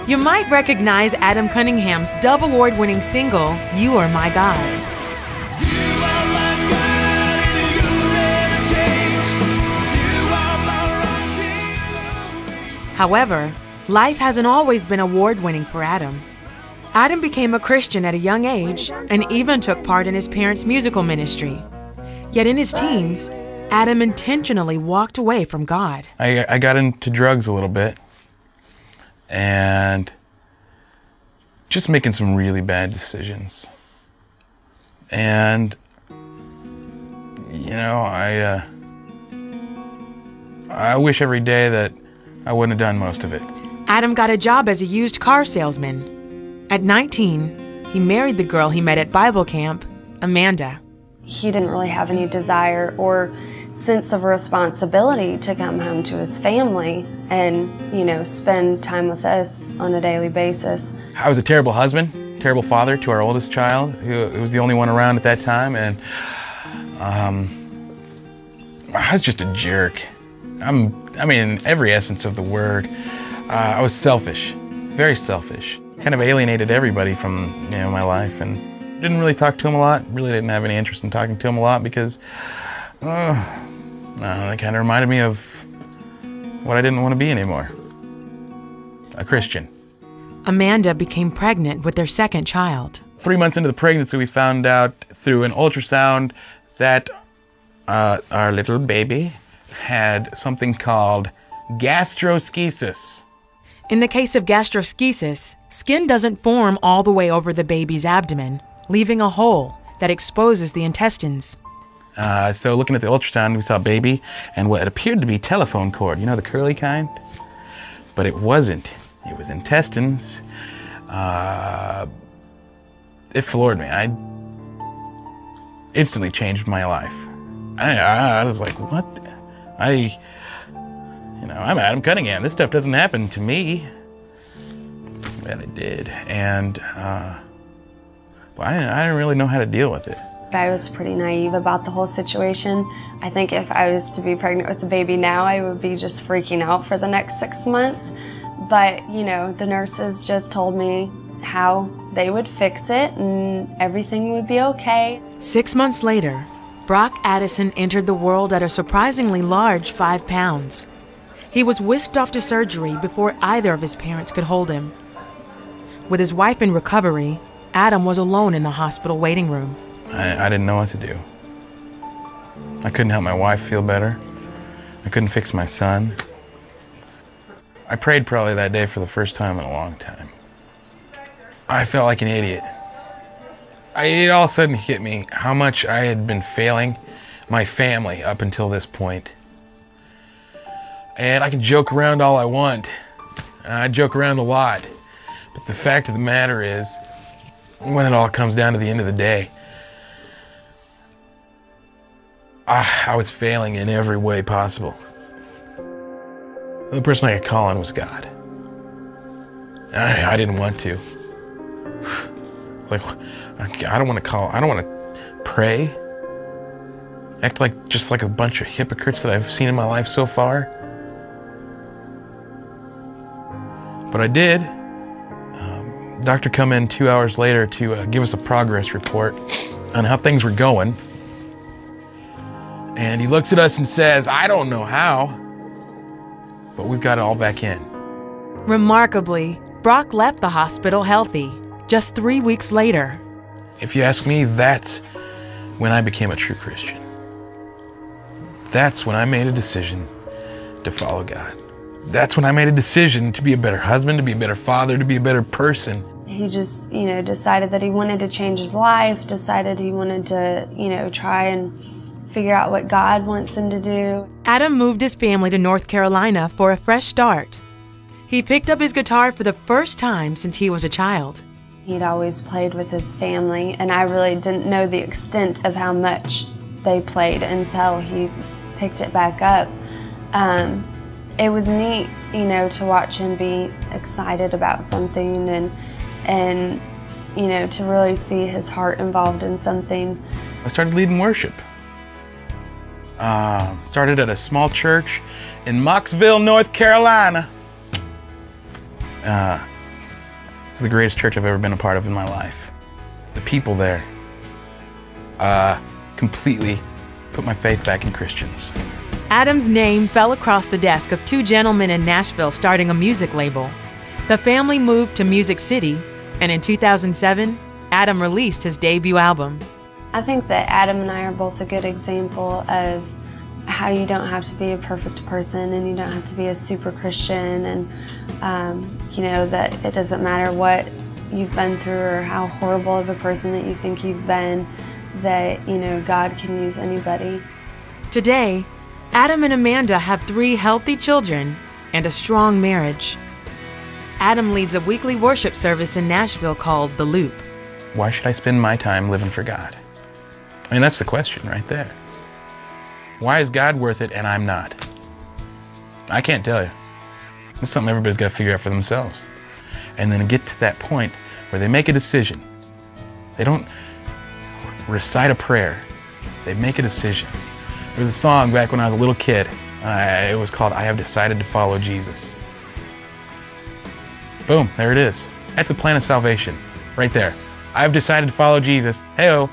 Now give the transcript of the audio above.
You might recognize Adam Cunningham's Dove Award-winning single, You Are My God. However, life hasn't always been award-winning for Adam. Adam became a Christian at a young age and even took part in his parents' musical ministry. Yet in his teens, Adam intentionally walked away from God. I got into drugs a little bit and just making some really bad decisions. And, you know, I wish every day that I wouldn't have done most of it. Adam got a job as a used car salesman. At 19, he married the girl he met at Bible camp, Amanda. He didn't really have any desire or sense of responsibility to come home to his family and, you know, spend time with us on a daily basis. I was a terrible husband, terrible father to our oldest child, who was the only one around at that time, and I was just a jerk. I mean, in every essence of the word, I was selfish, very selfish. Kind of alienated everybody from, you know, my life, and didn't really talk to him a lot. Really didn't have any interest in talking to him a lot because that kind of reminded me of what I didn't want to be anymore, a Christian. Amanda became pregnant with their second child. 3 months into the pregnancy, we found out through an ultrasound that our little baby had something called gastroschisis. In the case of gastroschisis, skin doesn't form all the way over the baby's abdomen, leaving a hole that exposes the intestines. So looking at the ultrasound, we saw a baby and what appeared to be telephone cord, you know, the curly kind? But it wasn't. It was intestines. It floored me. I instantly changed my life. I was like, what? You know, I'm Adam Cunningham. This stuff doesn't happen to me. But it did. And well, I didn't really know how to deal with it. I was pretty naive about the whole situation. I think if I was to be pregnant with the baby now, I would be just freaking out for the next 6 months. But, you know, the nurses just told me how they would fix it and everything would be okay. 6 months later, Brock Addison entered the world at a surprisingly large 5 pounds. He was whisked off to surgery before either of his parents could hold him. With his wife in recovery, Adam was alone in the hospital waiting room. I didn't know what to do. I couldn't help my wife feel better. I couldn't fix my son. I prayed probably that day for the first time in a long time. I felt like an idiot. It all of a sudden hit me how much I had been failing my family up until this point. And I can joke around all I want, and I joke around a lot. But the fact of the matter is, when it all comes down to the end of the day, I was failing in every way possible. The person I could call on was God. I didn't want to. Like, I don't want to pray. Act like just like a bunch of hypocrites that I've seen in my life so far. But I did. Doctor come in 2 hours later to give us a progress report on how things were going. And he looks at us and says, I don't know how, but we've got it all back in. Remarkably, Brock left the hospital healthy just 3 weeks later. If you ask me, that's when I became a true Christian. That's when I made a decision to follow God. That's when I made a decision to be a better husband, to be a better father, to be a better person. He just, you know, decided that he wanted to change his life, decided he wanted to, you know, try and figure out what God wants him to do. Adam moved his family to North Carolina for a fresh start. He picked up his guitar for the first time since he was a child. He'd always played with his family, and I really didn't know the extent of how much they played until he picked it back up. It was neat, you know, to watch him be excited about something and you know, to really see his heart involved in something. I started leading worship. Started at a small church in Mocksville, North Carolina. It's the greatest church I've ever been a part of in my life. The people there completely put my faith back in Christians. Adam's name fell across the desk of two gentlemen in Nashville starting a music label. The family moved to Music City, and in 2007, Adam released his debut album. I think that Adam and I are both a good example of how you don't have to be a perfect person and you don't have to be a super Christian, and you know, that it doesn't matter what you've been through or how horrible of a person that you think you've been, that, you know, God can use anybody. Today, Adam and Amanda have 3 healthy children and a strong marriage. Adam leads a weekly worship service in Nashville called The Loop. Why should I spend my time living for God? I mean, that's the question right there. Why is God worth it and I'm not? I can't tell you. It's something everybody's got to figure out for themselves. And then get to that point where they make a decision. They don't recite a prayer. They make a decision. There was a song back when I was a little kid. It was called, "I Have Decided to Follow Jesus." Boom, there it is. That's the plan of salvation, right there. I've decided to follow Jesus. Hey-oh.